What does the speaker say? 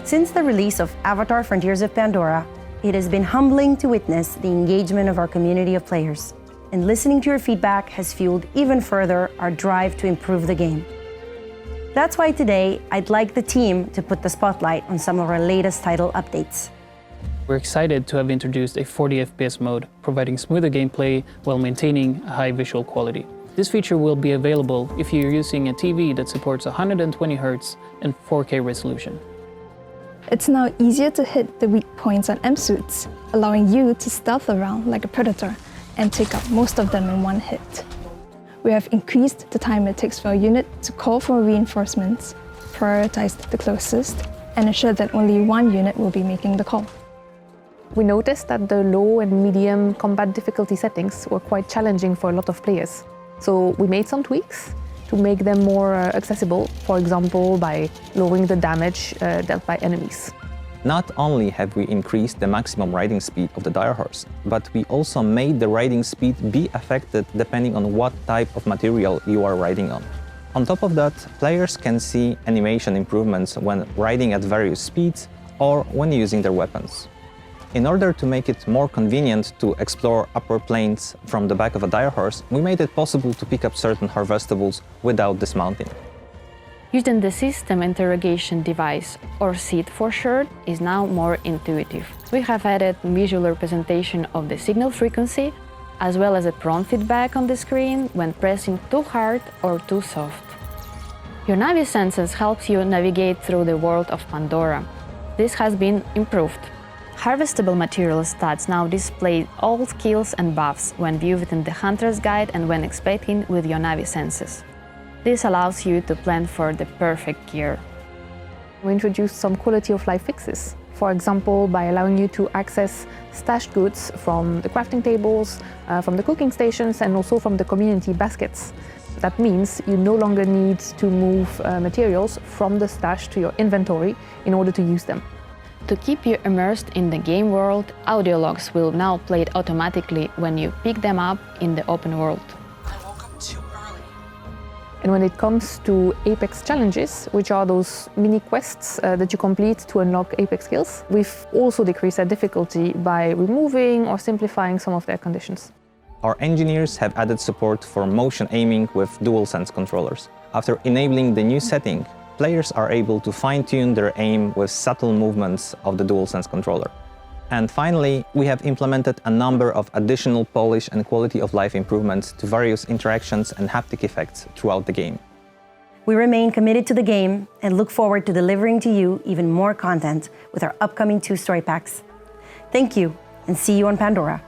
Since the release of Avatar: Frontiers of Pandora, it has been humbling to witness the engagement of our community of players. And listening to your feedback has fueled even further our drive to improve the game. That's why today, I'd like the team to put the spotlight on some of our latest title updates. We're excited to have introduced a 40 FPS mode, providing smoother gameplay while maintaining a high visual quality. This feature will be available if you're using a TV that supports 120 Hz and 4K resolution. It's now easier to hit the weak points on M-suits, allowing you to stealth around like a predator and take out most of them in one hit. We have increased the time it takes for a unit to call for reinforcements, prioritized the closest, and ensured that only one unit will be making the call. We noticed that the low and medium combat difficulty settings were quite challenging for a lot of players. So we made some tweaks to make them more accessible, for example, by lowering the damage dealt by enemies. Not only have we increased the maximum riding speed of the dire horse, but we also made the riding speed be affected depending on what type of material you are riding on. On top of that, players can see animation improvements when riding at various speeds or when using their weapons. In order to make it more convenient to explore upper planes from the back of a dire horse, we made it possible to pick up certain harvestables without dismounting. Using the system interrogation device, or SID for short, is now more intuitive. We have added visual representation of the signal frequency, as well as a prompt feedback on the screen when pressing too hard or too soft. Your Navi senses helps you navigate through the world of Pandora. This has been improved. Harvestable material stats now display all skills and buffs when viewed within the Hunter's Guide and when expecting with your Navi senses. This allows you to plan for the perfect gear. We introduced some quality of life fixes, for example, by allowing you to access stashed goods from the crafting tables, from the cooking stations, and also from the community baskets. That means you no longer need to move materials from the stash to your inventory in order to use them. To keep you immersed in the game world, audio logs will now play automatically when you pick them up in the open world. I woke up too early. And when it comes to Apex challenges, which are those mini quests that you complete to unlock Apex skills, we've also decreased their difficulty by removing or simplifying some of their conditions. Our engineers have added support for motion aiming with DualSense controllers. After enabling the new setting, players are able to fine-tune their aim with subtle movements of the DualSense controller. And finally, we have implemented a number of additional polish and quality of life improvements to various interactions and haptic effects throughout the game. We remain committed to the game and look forward to delivering to you even more content with our upcoming 2 story packs. Thank you, and see you on Pandora.